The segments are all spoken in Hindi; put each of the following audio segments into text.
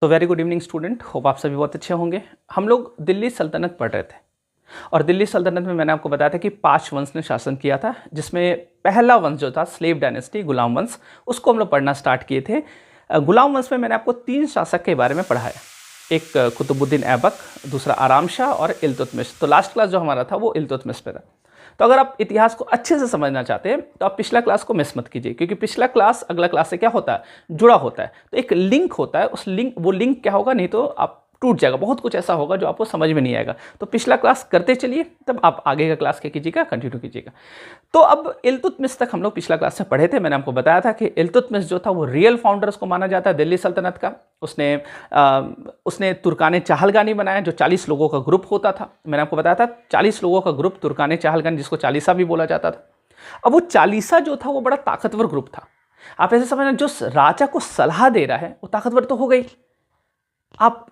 तो very good evening student, hope आप सभी बहुत अच्छे होंगे। हम लोग दिल्ली सल्तनत पढ़ रहे थे और दिल्ली सल्तनत में मैंने आपको बताया था कि 5 वंश ने शासन किया था, जिसमें पहला वंश जो था स्लेव डायनेस्टी, गुलाम वंश, उसको हम लोग पढ़ना स्टार्ट किए थे। गुलाम वंश में मैंने आपको 3 शासक के बारे में पढ़ाया। एक कुतुबुद्दीन ऐबक, दूसरा आराम शाह और इल्तुतमिश। तो लास्ट क्लास जो हमारा था वो इल्तुतमिश पे था। तो अगर आप इतिहास को अच्छे से समझना चाहते हैं तो आप पिछला क्लास को मिस मत कीजिए, क्योंकि पिछला क्लास अगला क्लास से क्या होता है, जुड़ा होता है। तो एक लिंक होता है, उस लिंक वो लिंक क्या होगा, नहीं तो आप टूट जाएगा, बहुत कुछ ऐसा होगा जो आपको समझ में नहीं आएगा। तो पिछला क्लास करते चलिए, तब आप आगे का क्लास क्या कीजिएगा, कंटिन्यू कीजिएगा। तो अब इल्तुतमिश तक हम लोग पिछला क्लास में पढ़े थे। मैंने आपको बताया था कि इल्तुतमिश जो था वो रियल फाउंडर्स को माना जाता है दिल्ली सल्तनत का। उसने तुर्काने चाहलगानी बनाया, जो 40 लोगों का ग्रुप होता था। मैंने आपको बताया था 40 लोगों का ग्रुप तुर्काने चाहलगानी, जिसको चालीसा भी बोला जाता था। अब वो चालीसा जो था वो बड़ा ताकतवर ग्रुप था। आप ऐसे समझना, जो राजा को सलाह दे रहा है वो ताकतवर तो हो गई। आप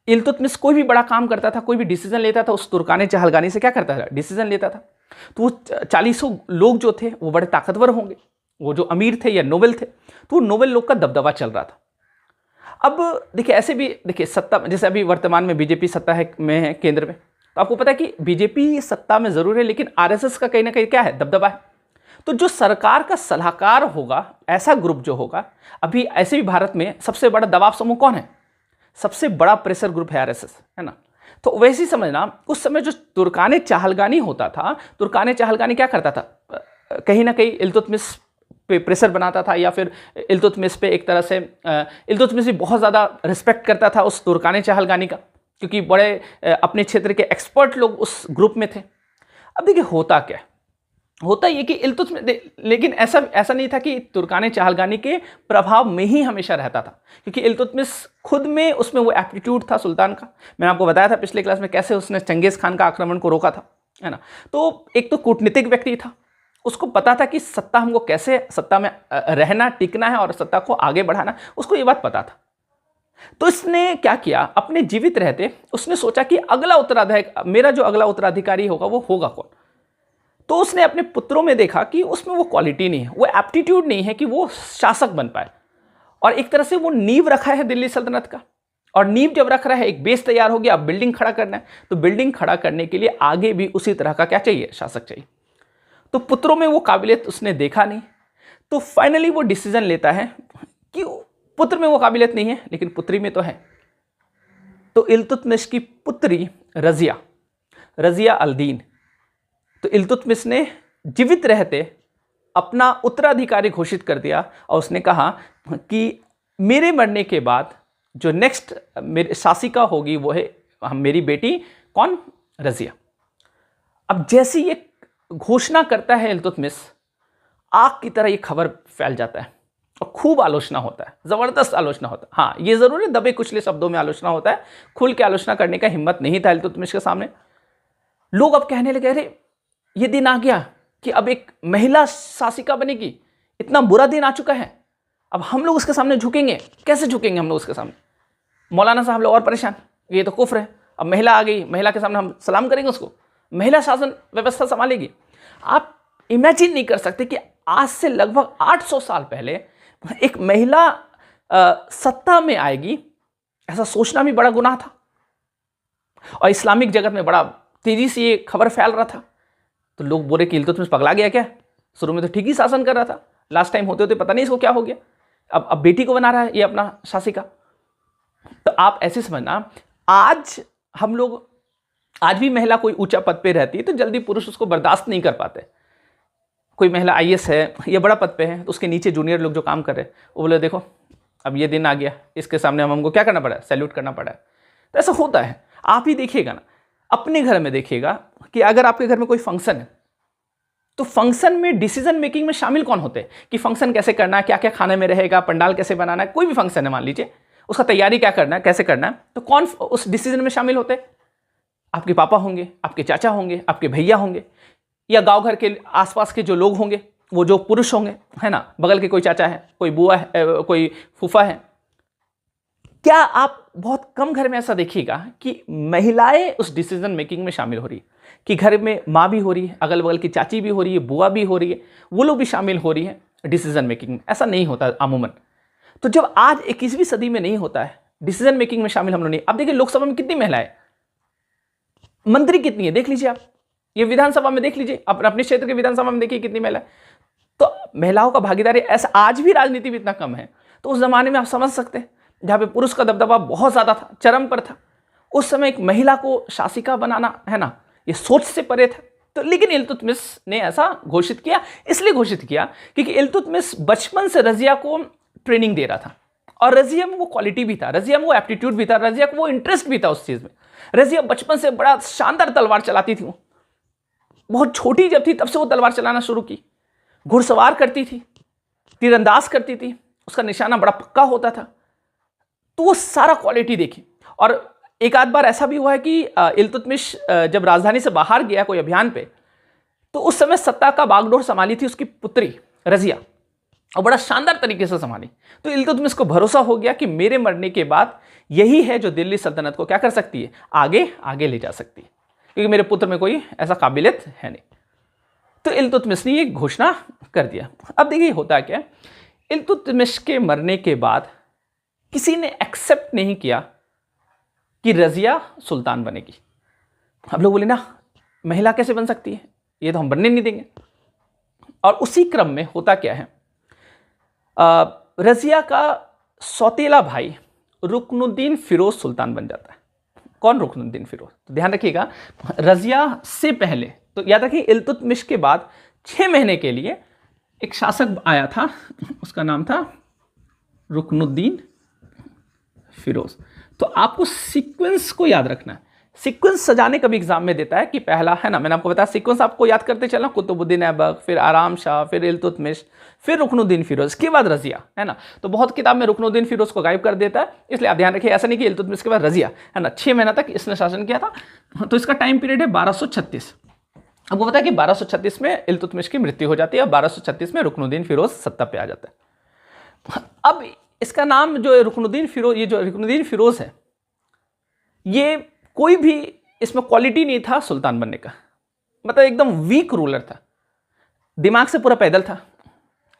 इल्तुतमिश कोई भी बड़ा काम करता था, कोई भी डिसीजन लेता था, उस तुर्काने चाहलगानी से क्या करता था, डिसीजन लेता था। तो वो 40 लोग जो थे वो बड़े ताकतवर होंगे, वो जो अमीर थे या नोबल थे, तो वो नोबल लोग का दबदबा चल रहा था। अब देखिए, ऐसे भी देखिए, सत्ता जैसे अभी वर्तमान में बीजेपी सत्ता में है केंद्र में, तो आपको पता है कि बीजेपी सत्ता में जरूर है, लेकिन आरएसएस का कहीं ना कहीं क्या है, दबदबा है। तो जो सरकार का सलाहकार होगा, ऐसा ग्रुप जो होगा, अभी ऐसे भी भारत में सबसे बड़ा दबाव समूह कौन है, सबसे बड़ा प्रेशर ग्रुप है आरएसएस, है ना। तो वैसे ही समझना, उस समय जो तुर्काने चाहलगानी होता था, तुर्काने चाहलगानी क्या करता था, कहीं ना कहीं इल्तुतमिश पे प्रेशर बनाता था, या फिर इल्तुतमिश पे एक तरह से इल्तुतमिश भी बहुत ज़्यादा रिस्पेक्ट करता था उस तुर्काने चाहलगानी का, क्योंकि बड़े अपने क्षेत्र के एक्सपर्ट लोग उस ग्रुप में थे। अब देखिए, होता क्या, होता ये कि इल्तुतमिश, लेकिन ऐसा नहीं था कि तुर्काने चाहलगानी के प्रभाव में ही हमेशा रहता था, क्योंकि इल्तुतमिश खुद में उसमें वो एप्टीट्यूड था सुल्तान का। मैंने आपको बताया था पिछले क्लास में कैसे उसने चंगेज खान का आक्रमण को रोका था, है ना। तो एक तो कूटनीतिक व्यक्ति था, उसको पता था कि सत्ता हमको कैसे सत्ता में रहना, टिकना है और सत्ता को आगे बढ़ाना, उसको ये बात पता था। तो इसने क्या किया, अपने जीवित रहते उसने सोचा कि मेरा जो अगला उत्तराधिकारी होगा वो होगा कौन। तो उसने अपने पुत्रों में देखा कि उसमें वो क्वालिटी नहीं है, वो एप्टीट्यूड नहीं है कि वो शासक बन पाए। और एक तरह से वो नींव रखा है दिल्ली सल्तनत का, और नींव जब रख रहा है, एक बेस तैयार हो गया, अब बिल्डिंग खड़ा करना है। तो बिल्डिंग खड़ा करने के लिए आगे भी उसी तरह का क्या चाहिए, शासक चाहिए। तो पुत्रों में वो काबिलियत उसने देखा नहीं, तो फाइनली वो डिसीजन लेता है कि पुत्र में वो काबिलियत नहीं है, लेकिन पुत्री में तो है। तो इल्तुतमिश की पुत्री रजिया अल-दीन, तो इल्तुतमिश ने जीवित रहते अपना उत्तराधिकारी घोषित कर दिया, और उसने कहा कि मेरे मरने के बाद जो नेक्स्ट मेरी शासिका होगी वो है मेरी बेटी कौन, रजिया। अब जैसे ये घोषणा करता है इल्तुतमिश, आग की तरह ये खबर फैल जाता है और खूब आलोचना होता है, जबरदस्त आलोचना होता है। हाँ, ये जरूर है, दबे कुचले शब्दों में आलोचना होता है, खुल के आलोचना करने का हिम्मत नहीं था इल्तुतमिश के सामने। लोग अब कहने लगे, अरे ये दिन आ गया कि अब एक महिला शासिका बनेगी, इतना बुरा दिन आ चुका है, अब हम लोग उसके सामने झुकेंगे, कैसे झुकेंगे हम लोग उसके सामने। मौलाना साहब लोग और परेशान, ये तो कुफ्र है, अब महिला आ गई, महिला के सामने हम सलाम करेंगे उसको, महिला शासन व्यवस्था संभालेगी। आप इमेजिन नहीं कर सकते कि आज से लगभग 800 साल पहले एक महिला सत्ता में आएगी, ऐसा सोचना भी बड़ा गुनाह था। और इस्लामिक जगत में बड़ा तेजी से ये खबर फैल रहा था। तो लोग बोले कि इल्तुतमिश पगला गया क्या, शुरू में तो ठीक ही शासन कर रहा था, लास्ट टाइम होते होते पता नहीं इसको क्या हो गया, अब बेटी को बना रहा है ये अपना शासिका। तो आप ऐसे समझना, आज भी महिला कोई ऊंचा पद पे रहती है तो जल्दी पुरुष उसको बर्दाश्त नहीं कर पाते। कोई महिला आईएएस है या बड़ा पद पे है, तो उसके नीचे जूनियर लोग जो काम कर रहे हैं वो बोले, देखो अब ये दिन आ गया, इसके सामने हमको क्या करना पड़ा है, सैल्यूट करना पड़ा है। तो ऐसा होता है, आप ही देखिएगा ना, अपने घर में देखिएगा कि अगर आपके घर में कोई फंक्शन है, तो फंक्शन में डिसीजन मेकिंग में शामिल कौन होते हैं, कि फंक्शन कैसे करना है, क्या क्या खाने में रहेगा, पंडाल कैसे बनाना है। कोई भी फंक्शन है मान लीजिए, उसका तैयारी क्या करना है, कैसे करना है, तो कौन उस डिसीजन में शामिल होते हैं, आपके पापा होंगे, आपके चाचा होंगे, आपके भैया होंगे, या गांव घर के आसपास के जो लोग होंगे, वो जो पुरुष होंगे, है ना, बगल के कोई चाचा है, कोई बुआ है, कोई फूफा है। क्या आप बहुत कम घर में ऐसा देखिएगा कि महिलाएं उस डिसीजन मेकिंग में शामिल हो रही है, कि घर में माँ भी हो रही है, अगल बगल की चाची भी हो रही है, बुआ भी हो रही है, वो लोग भी शामिल हो रही है डिसीजन मेकिंग में। ऐसा नहीं होता अमूमन। तो जब आज 21वीं सदी में नहीं होता है, डिसीजन मेकिंग में शामिल हम लोग नहीं। अब देखिए लोकसभा में कितनी महिलाएं, मंत्री कितनी है देख लीजिए आप, ये विधानसभा में देख लीजिए, अपने क्षेत्र के विधानसभा में देखिए कितनी महिलाएं। तो महिलाओं का भागीदारी ऐसा आज भी राजनीति में इतना कम है, तो उस जमाने में आप समझ सकते हैं जहां पे पुरुष का दबदबा बहुत ज्यादा था, चरम पर था, उस समय एक महिला को शासिका बनाना है ना, ये सोच से परे था। तो लेकिन इल्तुतमिश ने ऐसा घोषित किया, इसलिए घोषित किया क्योंकि इल्तुतमिश बचपन से रजिया को ट्रेनिंग दे रहा था, और रजिया में वो क्वालिटी भी था, रजिया में वो एप्टीट्यूड भी था, रजिया को वो इंटरेस्ट भी था उस चीज में। रजिया बचपन से बड़ा शानदार तलवार चलाती थी, वो बहुत छोटी जब थी तब से वो तलवार चलाना शुरू की, घुड़सवार करती थी, तीरंदाज करती थी, उसका निशाना बड़ा पक्का होता था। तो वो सारा क्वालिटी देखी। और एक आध बार ऐसा भी हुआ है कि इल्तुतमिश जब राजधानी से बाहर गया कोई अभियान पे, तो उस समय सत्ता का बागडोर संभाली थी उसकी पुत्री रजिया, और बड़ा शानदार तरीके से संभाली। तो इल्तुतमिश को भरोसा हो गया कि मेरे मरने के बाद यही है जो दिल्ली सल्तनत को क्या कर सकती है, आगे आगे ले जा सकती है, क्योंकि मेरे पुत्र में कोई ऐसा काबिलियत है नहीं। तो इल्तुतमिश ने ये घोषणा कर दिया। अब देखिए होता क्या, इल्तुतमिश के मरने के बाद किसी ने एक्सेप्ट नहीं किया कि रजिया सुल्तान बनेगी। अब लोग बोले ना, महिला कैसे बन सकती है, ये तो हम बनने नहीं देंगे। और उसी क्रम में होता क्या है, रजिया का सौतेला भाई रुकनुद्दीन फिरोज सुल्तान बन जाता है। कौन रुकनुद्दीन फिरोज, तो ध्यान रखिएगा, रजिया से पहले, तो याद रखिए इल्तुतमिश के बाद 6 महीने के लिए एक शासक आया था, उसका नाम था रुकनुद्दीन फिरोज। तो आपको सीक्वेंस को याद रखना है, सीक्वेंस सजाने का भी एग्जाम में देता है कि पहला है ना, मैंने आपको बताया सीक्वेंस आपको याद करते चलना, कुतुबुद्दीन ऐबक, फिर आराम शाह, फिर इल्तुतमिश, फिर रुकनुद्दीन फिरोज, के बाद रजिया, है ना। तो बहुत किताब में रुकनुद्दीन फिरोज को गायब कर देता है, इसलिए आप ध्यान रखिए, ऐसा नहीं कि इल्तुतमिश के बाद रजिया, है ना। 6 महीना तक इसने शासन किया था। तो इसका टाइम पीरियड है 1236। आपको पता है कि 1236 में इल्तुतमिश की मृत्यु हो जाती है और 1236 में रुकनुद्दीन फिरोज सत्ता पे आ जाता है। अब इसका नाम जो रुकनुद्दीन फिरोज, ये जो रुकनुद्दीन फिरोज है, ये कोई भी इसमें क्वालिटी नहीं था सुल्तान बनने का, मतलब एकदम वीक रूलर था, दिमाग से पूरा पैदल था,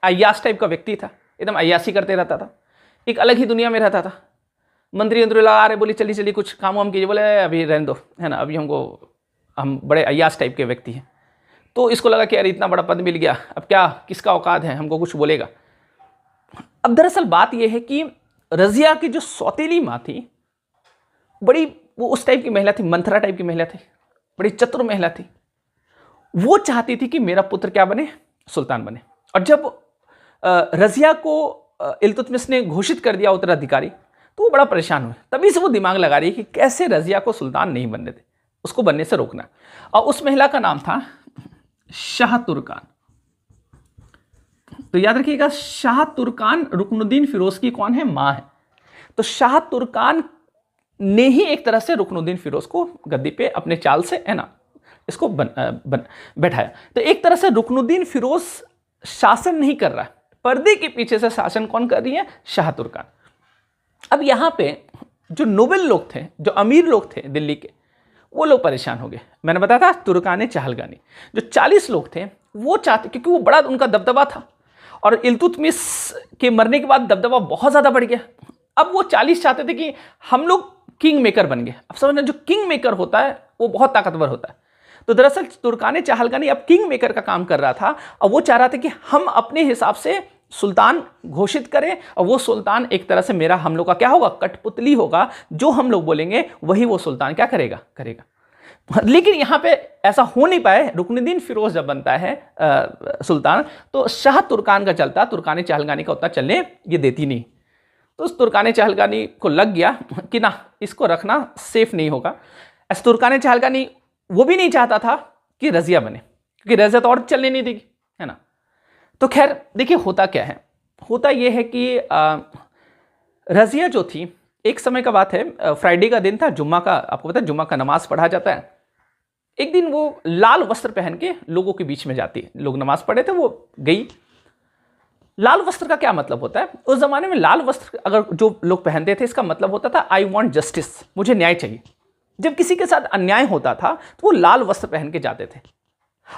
अय्याश टाइप का व्यक्ति था, एकदम अय्याशी करते रहता था, एक अलग ही दुनिया में रहता था। मंत्री लगा रहे, बोली चलिए चलिए कुछ काम वाम कीजिए, बोले अभी रहने दो, है ना, अभी हम बड़े अय्याश टाइप के व्यक्ति हैं। तो इसको लगा कि यार इतना बड़ा पद मिल गया, अब क्या किसका औकात है हमको कुछ बोलेगा। अब दरअसल बात यह है कि रजिया की जो सौतेली माँ थी, बड़ी वो उस टाइप की महिला थी, मंथरा टाइप की महिला थी, बड़ी चतुर महिला थी। वो चाहती थी कि मेरा पुत्र क्या बने, सुल्तान बने। और जब रजिया को इल्तुतमिश ने घोषित कर दिया उत्तराधिकारी, तो वो बड़ा परेशान हुए। तभी से वो दिमाग लगा रही है कि कैसे रजिया को सुल्तान नहीं बनने दे, उसको बनने से रोकना। और उस महिला का नाम था शाह तुर्कान। तो याद रखिएगा, शाह तुर्कान रुकनुद्दीन फिरोज की कौन है, मां है। तो शाह तुर्कान ने ही एक तरह से रुकनुद्दीन फिरोज को गद्दी पे अपने चाल से, है ना, इसको बैठाया। तो एक तरह से रुकनुद्दीन फिरोज शासन नहीं कर रहा है, पर्दे के पीछे से शासन कौन कर रही है, शाह तुर्कान। अब यहां पे जो नोबेल लोग थे, जो अमीर लोग थे दिल्ली के, वो लोग परेशान हो गए। मैंने बताया था तुर्काने चहलगानी, जो 40 लोग थे वो चाहते, क्योंकि वो बड़ा उनका दबदबा था, और इल्तुतमिश के मरने के बाद दबदबा बहुत ज्यादा बढ़ गया। अब वो 40 चाहते थे कि हम लोग किंग मेकर बन गए। अब समझना, जो किंग मेकर होता है वो बहुत ताकतवर होता है। तो दरअसल तुर्काने चहलगानी अब किंग मेकर का काम कर रहा था, और वो चाह रहा था कि हम अपने हिसाब से सुल्तान घोषित करें, और वो सुल्तान एक तरह से मेरा, हम लोग का क्या होगा, कठपुतली होगा, जो हम लोग बोलेंगे वही वो सुल्तान क्या करेगा। लेकिन यहां पे ऐसा हो नहीं पाए। रुकनुद्दीन फिरोज जब बनता है सुल्तान, तो शाह तुर्कान का चलता, तुर्काने चहलगानी का उतना चलने ये देती नहीं। तो उस तुर्काने चहलगानी को लग गया कि ना, इसको रखना सेफ नहीं होगा। ऐसे तुर्काने चहलगानी वो भी नहीं चाहता था कि रजिया बने, क्योंकि रजिया तो और चलने नहीं देगी, है ना। तो खैर देखिए होता क्या है, होता यह है कि रजिया जो थी, एक समय का बात है, फ्राइडे का दिन था, जुम्मा का, आपको पता है जुम्मा का नमाज पढ़ा जाता है। एक दिन वो लाल वस्त्र पहन के लोगों के बीच में जाती है, लोग नमाज पढ़े थे, वो गई। लाल वस्त्र का क्या मतलब होता है, उस जमाने में लाल वस्त्र अगर जो लोग पहनते थे, इसका मतलब होता था आई वॉन्ट जस्टिस, मुझे न्याय चाहिए। जब किसी के साथ अन्याय होता था तो वो लाल वस्त्र पहन के जाते थे,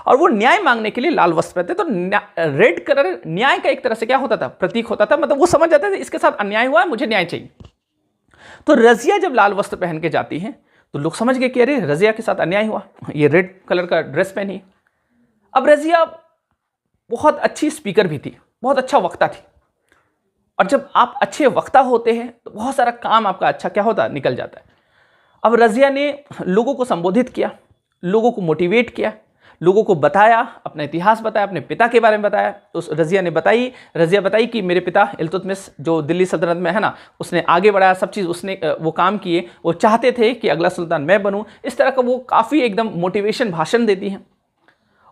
और वो न्याय मांगने के लिए लाल वस्त्र पहनते। तो रेड कलर न्याय का एक तरह से क्या होता था, प्रतीक होता था, मतलब वो समझ जाते थे इसके साथ अन्याय हुआ है, मुझे न्याय चाहिए। तो रजिया जब लाल वस्त्र पहन के जाती है तो लोग समझ गए कि अरे रजिया के साथ अन्याय हुआ, ये रेड कलर का ड्रेस पहनी है। अब रजिया बहुत अच्छी स्पीकर भी थी, बहुत अच्छा वक्ता थी, और जब आप अच्छे वक्ता होते हैं तो बहुत सारा काम आपका अच्छा क्या होता है, निकल जाता है। अब रजिया ने लोगों को संबोधित किया, लोगों को मोटिवेट किया, लोगों को बताया, अपना इतिहास बताया, अपने पिता के बारे में बताया। तो रजिया बताई कि मेरे पिता इल्तुतमिश जो दिल्ली सल्तनत में है ना, उसने आगे बढ़ाया, सब चीज़ उसने वो काम किए, वो चाहते थे कि अगला सुल्तान मैं बनूं। इस तरह का वो काफ़ी एकदम मोटिवेशन भाषण देती हैं।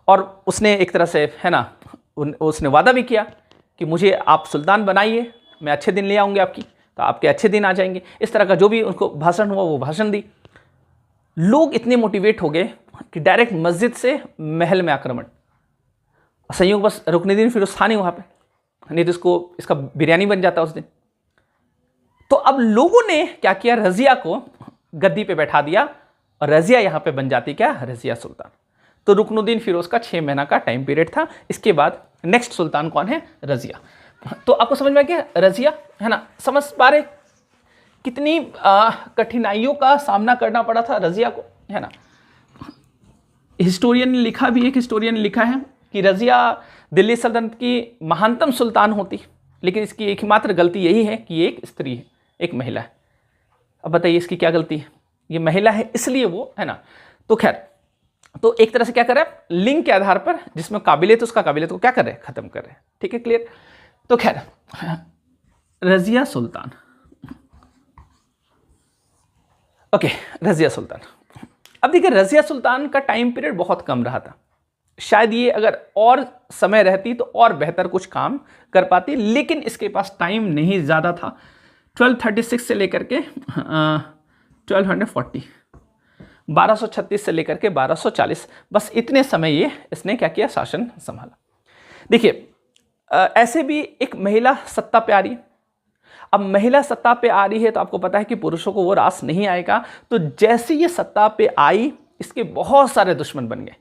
और उसने एक तरह से है ना, उसने वादा भी किया कि मुझे आप सुल्तान बनाइए, मैं अच्छे दिन ले आऊँगी आपकी, तो आपके अच्छे दिन आ जाएंगे। इस तरह का जो भी उनको भाषण हुआ वो भाषण दी। लोग इतने मोटिवेट हो गए कि डायरेक्ट मस्जिद से महल में आक्रमण। संयोग बस रुकनुद्दीन फिरोज था नहीं वहाँ पे, नहीं तो इसका बिरयानी बन जाता उस दिन। तो अब लोगों ने क्या किया, रजिया को गद्दी पे बैठा दिया और रजिया यहाँ पे बन जाती क्या, रजिया सुल्तान। तो रुकनुद्दीन फिरोज का 6 महीना का टाइम पीरियड था। इसके बाद नेक्स्ट सुल्तान कौन है, रजिया। तो आपको समझ में आ गया रजिया, है ना। समझ पा रहे कितनी कठिनाइयों का सामना करना पड़ा था रजिया को, है ना। हिस्टोरियन ने लिखा भी, एक हिस्टोरियन ने लिखा है कि रजिया दिल्ली सल्तनत की महानतम सुल्तान होती, लेकिन इसकी एकमात्र गलती यही है कि ये एक स्त्री है, एक महिला है। अब बताइए इसकी क्या गलती है, ये महिला है इसलिए वो, है ना। तो खैर, तो एक तरह से क्या कर रहा है, लिंग के आधार पर जिसमें काबिलियत, उसका काबिलियत को क्या कर रहे हैं, खत्म कर रहे हैं। ठीक है, क्लियर। तो खैर, रजिया सुल्तान, ओके, रजिया सुल्तान। अब देखिए, रजिया सुल्तान का टाइम पीरियड बहुत कम रहा था। शायद ये अगर और समय रहती तो और बेहतर कुछ काम कर पाती, लेकिन इसके पास टाइम नहीं ज़्यादा था। 1236 से लेकर के 1236 से लेकर के 1240, बस इतने समय ये इसने क्या किया, शासन संभाला। देखिए, ऐसे भी एक महिला सत्ता पे आ रही है। अब महिला सत्ता पे आ रही है तो आपको पता है कि पुरुषों को वो रास नहीं आएगा। तो जैसे ये सत्ता पे आई, इसके बहुत सारे दुश्मन बन गए।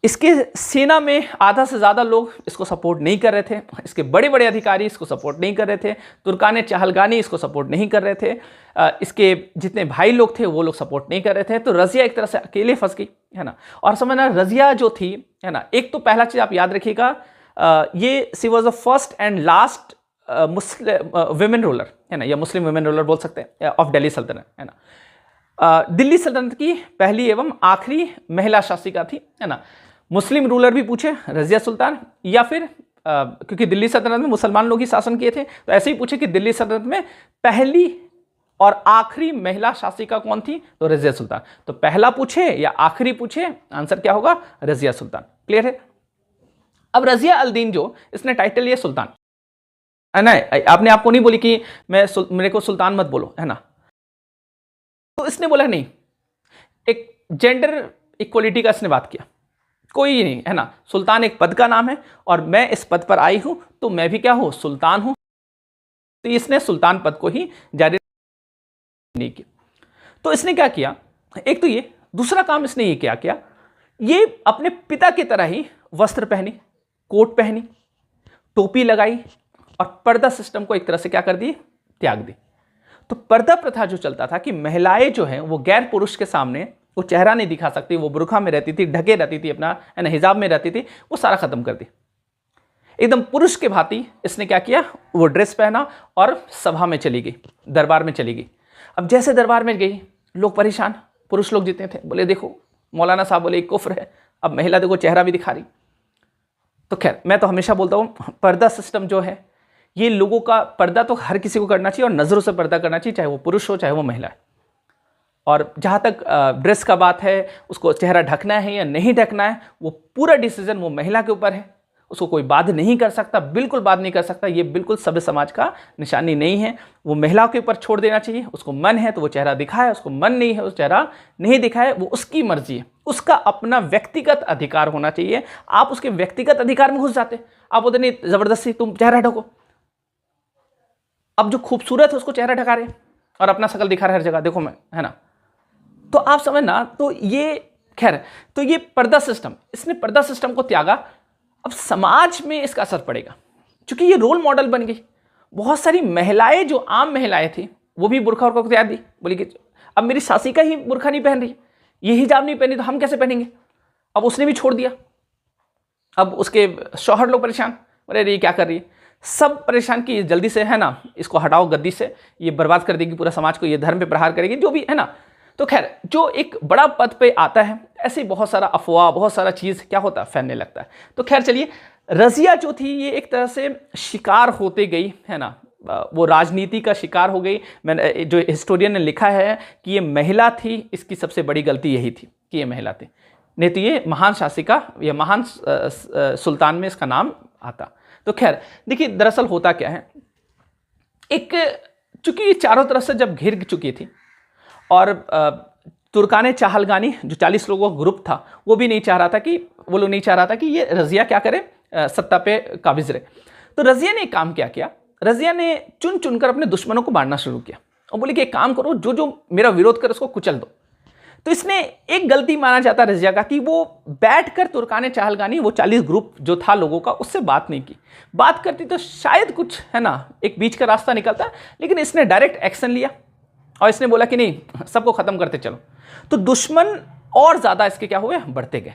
इसके सेना में आधा से ज़्यादा लोग इसको सपोर्ट नहीं कर रहे थे, इसके बड़े बड़े अधिकारी इसको सपोर्ट नहीं कर रहे थे, तुर्काने चहलगानी इसको सपोर्ट नहीं कर रहे थे, इसके जितने भाई लोग थे वो लोग सपोर्ट नहीं कर रहे थे। तो रजिया एक तरह से अकेले फंस गई, है ना। और समझना, रजिया जो थी, है ना, एक तो पहला चीज़ आप याद रखिएगा, ये she was the first and last Muslim women ruler, है ना, या मुस्लिम वुमेन रूलर बोल सकते हैं, ऑफ दिल्ली सल्तनत, है ना। दिल्ली सल्तनत की पहली एवं आखिरी महिला शासिका थी, है ना। मुस्लिम रूलर भी पूछे रजिया सुल्तान, या फिर क्योंकि दिल्ली सल्तनत में मुसलमान लोग ही शासन किए थे, तो ऐसे ही पूछे कि दिल्ली सल्तनत में पहली और आखिरी महिला शासिका कौन थी, तो रजिया सुल्तान। तो पहला पूछे या आखिरी पूछे, आंसर क्या होगा, रजिया सुल्तान। क्लियर है। अब रजिया अल दीन जो, इसने टाइटल लिया सुल्तान, है ना। आपने आपको नहीं बोली कि मेरे को सुल्तान मत बोलो, है ना। तो इसने बोला नहीं, एक जेंडर इक्वलिटी का इसने बात किया, कोई नहीं, है ना। सुल्तान एक पद का नाम है और मैं इस पद पर आई हूं तो मैं भी क्या हूं, सुल्तान हूं। तो इसने सुल्तान पद को ही जारी नहीं किया। तो इसने क्या किया, एक तो ये, दूसरा काम इसने ये क्या किया, ये अपने पिता की तरह ही वस्त्र पहनी, कोट पहनी, टोपी लगाई और पर्दा सिस्टम को एक तरह से क्या कर दी, त्याग दी। तो पर्दा प्रथा जो चलता था कि महिलाएं जो हैं वो गैर पुरुष के सामने वो चेहरा नहीं दिखा सकती, वो बुर्का में रहती थी, ढके रहती थी, अपना है ना हिजाब में रहती थी, वो सारा खत्म कर दी। एकदम पुरुष के भांति इसने क्या किया, वो ड्रेस पहना और सभा में चली गई, दरबार में चली गई। अब जैसे दरबार में गई, लोग परेशान, पुरुष लोग जितने थे बोले देखो मौलाना साहब बोले कुफ्र है, अब महिला देखो चेहरा भी दिखा रही। तो खैर, मैं तो हमेशा बोलता हूँ पर्दा सिस्टम जो है, ये लोगों का पर्दा तो हर किसी को करना चाहिए और नज़रों से पर्दा करना चाहिए, चाहे वो पुरुष हो चाहे वो महिला है। और जहाँ तक ड्रेस का बात है, उसको चेहरा ढकना है या नहीं ढकना है, वो पूरा डिसीजन वो महिला के ऊपर है, उसको कोई बात नहीं कर सकता, बिल्कुल बात नहीं कर सकता। ये बिल्कुल सभ्य समाज का निशानी नहीं है, वो महिला के ऊपर छोड़ देना चाहिए। उसको मन है तो वो चेहरा दिखाए, उसको मन नहीं है उस चेहरा नहीं दिखाए, वो उसकी मर्जी है, उसका अपना व्यक्तिगत अधिकार होना चाहिए। आप उसके व्यक्तिगत अधिकार में घुस जाते, आप बोलते नहीं जबरदस्ती तुम चेहरा ढको। अब जो खूबसूरत है उसको चेहरा ढका रहे और अपना शकल दिखा रहे हर जगह, देखो मैं, है ना। तो आप समझना, तो ये खैर, तो ये पर्दा सिस्टम, इसने पर्दा सिस्टम को त्यागा। अब समाज में इसका असर पड़ेगा, क्योंकि ये रोल मॉडल बन गई। बहुत सारी महिलाएं जो आम महिलाएं थी, वो भी बुरखा और तैयार दी, बोली कि अब मेरी सासी का ही बुरखा नहीं पहन रही, ये हिजाब नहीं पहनी तो हम कैसे पहनेंगे। अब उसने भी छोड़ दिया। अब उसके शौहर लोग परेशान, बोले अरे ये क्या कर रही है, सब परेशान कि जल्दी से है ना इसको हटाओ गद्दी से, ये बर्बाद कर देगी पूरा समाज को, ये धर्म पे प्रहार करेगी, जो भी है ना। तो खैर जो एक बड़ा पद पे आता है ऐसे बहुत सारा अफवाह, बहुत सारा चीज़ क्या होता है, फैलने लगता है। तो खैर चलिए, रज़िया जो थी ये एक तरह से शिकार होते गई, है ना, वो राजनीति का शिकार हो गई। मैंने जो हिस्टोरियन ने लिखा है कि ये महिला थी, इसकी सबसे बड़ी गलती यही थी कि ये महिला थी, नहीं तो ये महान शासिका या महान सुल्तान में इसका नाम आता। तो खैर देखिए दरअसल होता क्या है, एक चूंकि चारों तरफ से जब घिर चुकी थी और तुर्काने चाहलगानी जो 40 लोगों का ग्रुप था वो भी नहीं चाह रहा था कि, वो लोग नहीं चाह रहा था कि ये रज़िया क्या करे, सत्ता पे काबिज रहे। तो रज़िया ने एक काम क्या किया, रज़िया ने चुन चुनकर अपने दुश्मनों को मारना शुरू किया और बोली कि एक काम करो, जो जो मेरा विरोध करे उसको कुचल दो। तो इसने एक गलती माना जाता है रज़िया का कि वो बैठकर तुर्काने चाहलगानी वो 40 ग्रुप जो था लोगों का उससे बात नहीं की। बात करती तो शायद कुछ है ना एक बीच का रास्ता निकलता, लेकिन इसने डायरेक्ट एक्शन लिया और इसने बोला कि नहीं सबको खत्म करते चलो। तो दुश्मन और ज्यादा इसके क्या हुए, बढ़ते गए।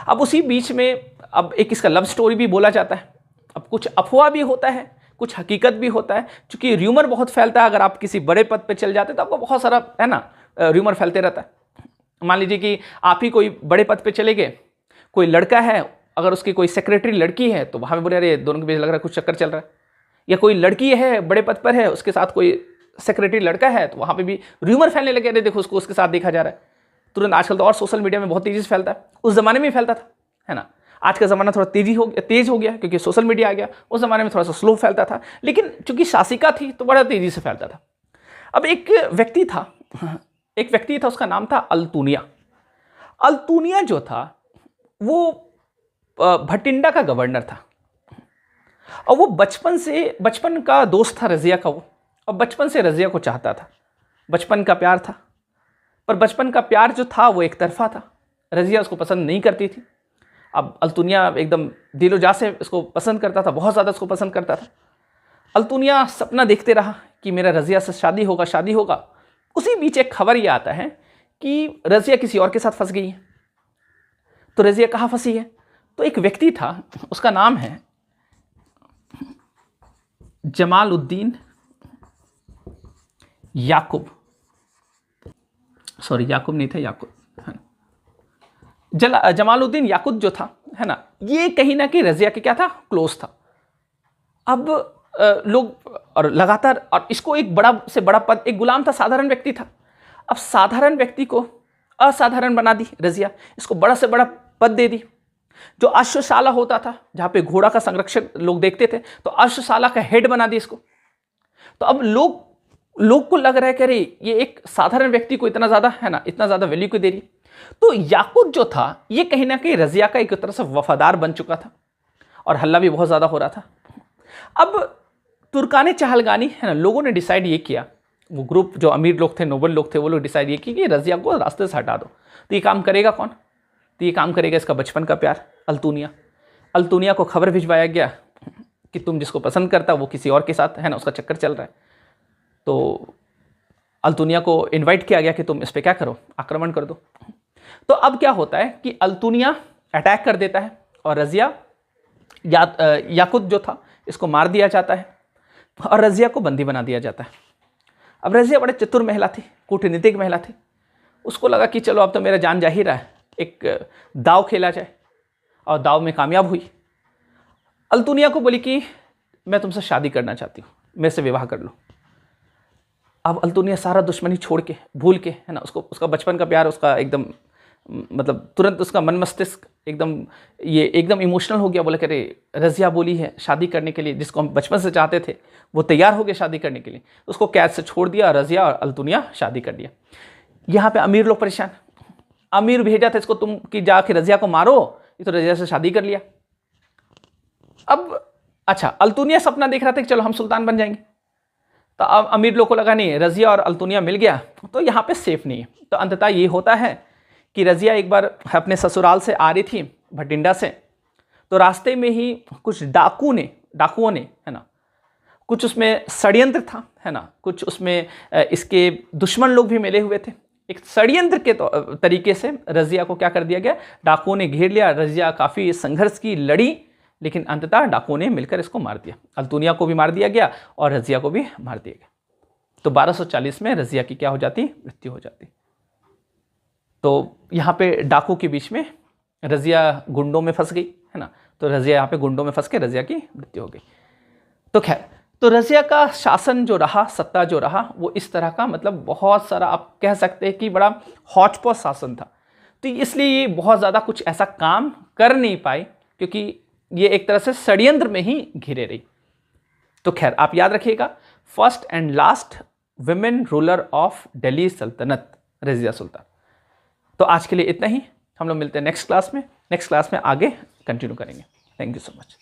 अब उसी बीच में अब एक इसका लव स्टोरी भी बोला जाता है, अब कुछ अफवाह भी होता है, कुछ हकीकत भी होता है, क्योंकि र्यूमर बहुत फैलता है। अगर आप किसी बड़े पद पे चल जाते तो आपको बहुत सारा है ना र्यूमर फैलते रहता है। मान लीजिए कि आप ही कोई बड़े पद पे चले गए, कोई लड़का है, अगर उसकी कोई सेक्रेटरी लड़की है तो वहाँ पे बोले अरे दोनों के बीच लग रहा है कुछ चक्कर चल रहा है। या कोई लड़की है बड़े पद पर है, उसके साथ कोई सेक्रेटरी लड़का है तो वहाँ पे भी र्यूमर फैलने लगे, अरे देखो उसको उसके साथ देखा जा रहा है तुरंत। आजकल तो और सोशल मीडिया में बहुत तेजी से फैलता है, उस ज़माने में फैलता था, है ना। आज का ज़माना थोड़ा तेज हो गया क्योंकि सोशल मीडिया आ गया, उस ज़माने में थोड़ा सा स्लो फैलता था, लेकिन चूंकि शासिका थी तो बड़ा तेजी से फैलता था। अब एक व्यक्ति था उसका नाम था अल्तुनिया। अल्तुनिया जो था वो भटिंडा का गवर्नर था और वो बचपन का दोस्त था रज़िया का वो, और बचपन से रज़िया को चाहता था, बचपन का प्यार था। पर बचपन का प्यार जो था वो एक तरफा था, रज़िया उसको पसंद नहीं करती थी। अब अल्तुनिया एकदम दिलो जा से इसको पसंद करता था, बहुत ज़्यादा इसको पसंद करता था। अल्तुनिया सपना देखते रहा कि मेरा रज़िया से शादी होगा। उसी बीच एक खबर ये आता है कि रज़िया किसी और के साथ फंस गई है। तो रज़िया कहाँ फंसी है, तो एक व्यक्ति था, उसका नाम है जमालुद्दीन याकूब, सॉरी याकूब नहीं था, याकूब, जमालुद्दीन याकूब जो था, है ना, ये कहीं ना कहीं रज़िया के क्या था, क्लोज था। अब लोग और लगातार, और इसको एक बड़ा से बड़ा पद, एक गुलाम था, साधारण व्यक्ति था। अब साधारण व्यक्ति को असाधारण बना दी रज़िया, इसको बड़ा से बड़ा पद दे दी। जो अश्वशाला होता था जहाँ पे घोड़ा का संरक्षण लोग देखते थे, तो अश्वशाला का हेड बना दी इसको। तो अब लोग को लग रहा है कि अरे ये एक साधारण व्यक्ति को इतना ज़्यादा, है ना, इतना ज़्यादा वैल्यू क्यों दे रही। तो याकूब जो था ये कहीं ना कहीं रज़िया का एक तरह से वफादार बन चुका था और हल्ला भी बहुत ज़्यादा हो रहा था। अब तुर्काने चाहलगानी, है ना, लोगों ने डिसाइड ये किया, वो ग्रुप जो अमीर लोग थे, नोबल लोग थे, वो लोग डिसाइड ये किया कि रज़िया को रास्ते से हटा दो। तो ये काम करेगा कौन, तो ये काम करेगा इसका बचपन का प्यार अल्तुनिया को खबर भिजवाया गया कि तुम जिसको पसंद करता वो किसी और के साथ, है ना, उसका चक्कर चल रहा है। तो अल्तुनिया को इनवाइट किया गया कि तुम इस पर क्या करो, आक्रमण कर दो। तो अब क्या होता है कि अल्तुनिया अटैक कर देता है और रज़िया याकूब जो था इसको मार दिया जाता है और रज़िया को बंदी बना दिया जाता है। अब रज़िया बड़े चतुर महिला थी, कूटनीतिक महिला थी, उसको लगा कि चलो अब तो मेरा जान जा ही रहा है, एक दाव खेला जाए, और दाव में कामयाब हुई। अल्तुनिया को बोली कि मैं तुमसे शादी करना चाहती हूँ, मेरे से विवाह कर लो। अब अल्तुनिया सारा दुश्मनी छोड़ के, भूल के, है ना, उसका बचपन का प्यार, उसका एकदम मतलब तुरंत उसका मन मस्तिष्क एकदम इमोशनल हो गया। बोला कि अरे रज़िया बोली है शादी करने के लिए, जिसको हम बचपन से चाहते थे वो तैयार हो गए शादी करने के लिए। उसको कैद से छोड़ दिया, रज़िया और अल्तुनिया शादी कर दिया। यहाँ पे अमीर लोग परेशान, अमीर भेजा था इसको तुम कि जाके रज़िया को मारो, ये तो रज़िया से शादी कर लिया। अब अच्छा, अल्तुनिया सपना देख रहा था कि चलो हम सुल्तान बन जाएंगे। तो अब अमीर लोग को लगा नहीं, रज़िया और अल्तुनिया मिल गया तो यहाँ पे सेफ नहीं है। तो अंततः ये होता है कि रज़िया एक बार अपने ससुराल से आ रही थी भटिंडा से, तो रास्ते में ही कुछ डाकुओं ने, है ना, कुछ उसमें षड्यंत्र था, है ना, कुछ उसमें इसके दुश्मन लोग भी मिले हुए थे। एक षड्यंत्र के तरीके से रज़िया को क्या कर दिया गया, डाकुओं ने घेर लिया। रज़िया काफ़ी संघर्ष की, लड़ी, लेकिन अंततः डाकुओं ने मिलकर इसको मार दिया। अल्तुनिया को भी मार दिया गया और रज़िया को भी मार दिया गया। तो 1240 में रज़िया की क्या हो जाती, मृत्यु हो जाती। तो यहाँ पे डाकू के बीच में रज़िया गुंडों में फंस गई, है ना, तो रज़िया यहाँ पे गुंडों में फंस के रज़िया की मृत्यु हो गई। तो खैर, तो रज़िया का शासन जो रहा, सत्ता जो रहा, वो इस तरह का, मतलब बहुत सारा आप कह सकते हैं कि बड़ा हॉचपॉच शासन था। तो इसलिए ये बहुत ज़्यादा कुछ ऐसा काम कर नहीं पाए, क्योंकि ये एक तरह से षड्यंत्र में ही घिरे रही। तो खैर, आप याद रखिएगा, first and last women ruler of Delhi सल्तनत, रज़िया सुल्तान। तो आज के लिए इतना ही, हम लोग मिलते हैं नेक्स्ट क्लास में। नेक्स्ट क्लास में आगे कंटिन्यू करेंगे। Thank you so much.